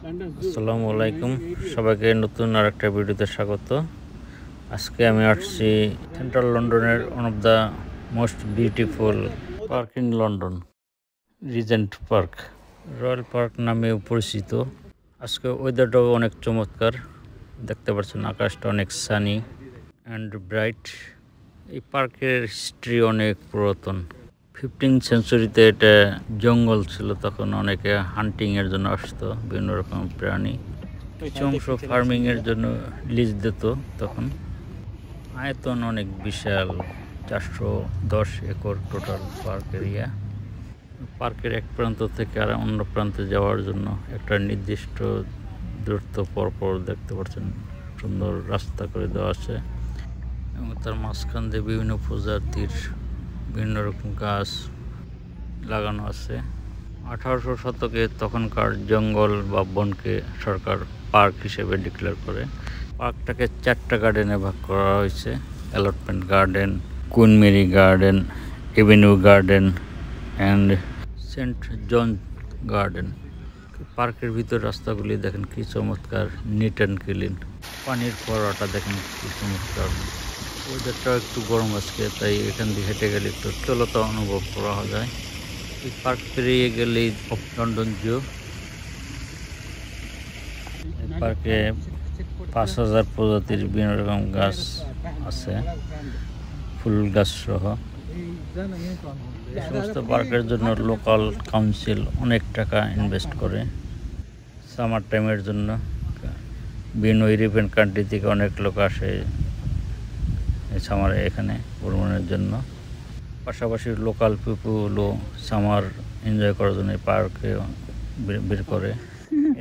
আসসালামু আলাইকুম, সবাইকে নতুন আরেকটা ভিডিওতে স্বাগত। আজকে আমি আসছি সেন্ট্রাল লন্ডনের one of the most beautiful park in London, Regent park. Royal park নামেও পরিচিত। আজকে ওয়েদারটাও অনেক চমৎকার, দেখতে পাচ্ছেন আকাশটা অনেক সানি অ্যান্ড ব্রাইট। এই পার্কের হিস্ট্রি অনেক পুরাতন। 15th সেঞ্চুরিতে এটা জঙ্গল ছিল, তখন অনেকে হান্টিংয়ের জন্য আসতো, বিভিন্ন রকম প্রাণী। কিছু অংশ ফার্মিংয়ের জন্য লিজ দিত। তখন আয়তন অনেক বিশাল, 410 একর টোটাল পার্ক এরিয়া। পার্কের এক প্রান্ত থেকে আর অন্য প্রান্তে যাওয়ার জন্য একটা নির্দিষ্ট দূরত্ব পরপর দেখতে পাচ্ছেন সুন্দর রাস্তা করে দেওয়া আছে, এবং তার মাঝখান দিয়ে বিভিন্ন প্রজাতির বিভিন্ন রকম গাছ লাগানো আছে। 1800 শতকে তখনকার জঙ্গল বা বনকে সরকার পার্ক হিসেবে ডিক্লেয়ার করে। পার্কটাকে 4টা গার্ডেনে ভাগ করা হয়েছে: allotment garden, queen mary garden, avenue garden and saint john garden. পার্কের ভিতর রাস্তাগুলি দেখেন কি চমৎকার, নিট অ্যান্ড ক্লিন। পানির ফোয়ারাটা দেখেন কি চমৎকার। ওয়েদারটা একটু গরম আজকে, তাই এখান দিয়ে হেঁটে গেলে একটু শীতলতা অনুভব করা যায়। এই পার্ক পেরিয়ে গেলেই লন্ডন জু। এই পার্কে 5000 প্রজাতির বিভিন্ন রকম গাছ আছে, ফুল গাছ সহ। এই সমস্ত পার্কের জন্য লোকাল কাউন্সিল অনেক টাকা ইনভেস্ট করে সামার টাইমের জন্য। বিভিন্ন ইউরোপিয়ান কান্ট্রি থেকে অনেক লোক আসে সামারে এখানে ভ্রমণের জন্য। পাশাপাশি লোকাল পিপুলও সামার এনজয় করার জন্য পার্কে বের করে।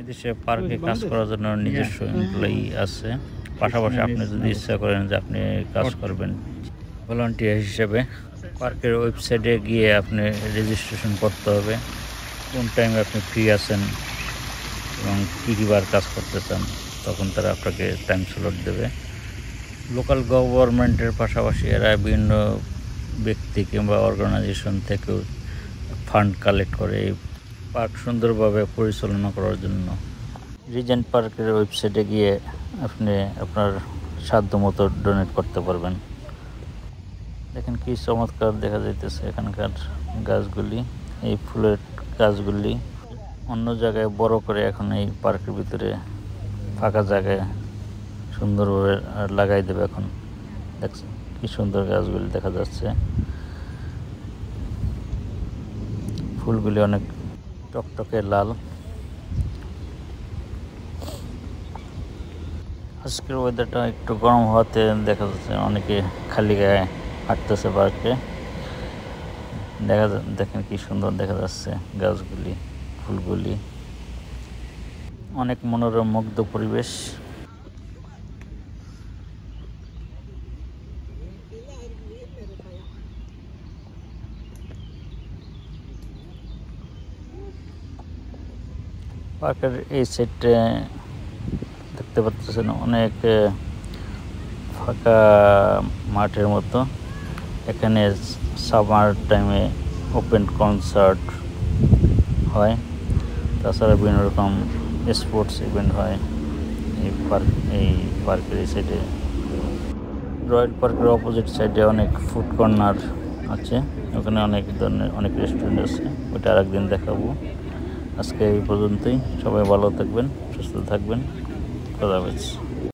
এদেশে পার্কে কাজ করার জন্য নিজস্ব এমপ্লয়ি আছে। পাশাপাশি আপনি যদি ইচ্ছা করেন যে আপনি কাজ করবেন ভলান্টিয়ার হিসেবে, পার্কের ওয়েবসাইটে গিয়ে আপনি রেজিস্ট্রেশন করতে হবে, কোন টাইমে আপনি ফ্রি আছেন এবং কী বার কাজ করতে চান, তখন তারা আপনাকে টাইম স্লট দেবে। লোকাল গভর্নমেন্টের পাশাপাশি এরা বিভিন্ন ব্যক্তি কিংবা অর্গানাইজেশন থেকেও ফান্ড কালেক্ট করে এই পার্ক সুন্দরভাবে পরিচালনা করার জন্য। রিজেন্ট পার্কের ওয়েবসাইটে গিয়ে আপনি আপনার সাধ্যমতো ডোনেট করতে পারবেন। দেখেন কি চমৎকার দেখা যাইতেছে এখানকার গাছগুলি। এই ফুলের গাছগুলি অন্য জায়গায় বড় করে এখন এই পার্কের ভিতরে ফাঁকা জায়গায় সুন্দরভাবে লাগাই দেবে। এখন দেখছেন কি সুন্দর গাছগুলি দেখা যাচ্ছে, ফুলগুলি অনেক টকটকে লাল। আজকের ওয়েদারটা একটু গরম হওয়াতে দেখা যাচ্ছে অনেকে খালি গায়ে হাঁটতেছে পার্কে। দেখেন কি সুন্দর দেখা যাচ্ছে গাছগুলি, ফুলগুলি, অনেক মনোরম মুগ্ধ পরিবেশ। পার্কের এই সাইডে দেখতে পাচ্ছেন অনেক ফাঁকা মাঠের মতো। এখানে সামার টাইমে ওপেন কনসার্ট হয়, তাছাড়া বিভিন্ন রকম স্পোর্টস ইভেন্ট হয় এই পার্কের এই সাইডে। রয়্যাল পার্কের অপোজিট সাইডে অনেক ফুড কর্নার আছে, ওখানে অনেক ধরনের অনেক রেস্টুরেন্ট আছে, ওটা আরেকদিন দেখাবো। আজকে এই পর্যন্তই। সবাই ভালো থাকবেন, সুস্থ থাকবেন। খোদা হাফেজ।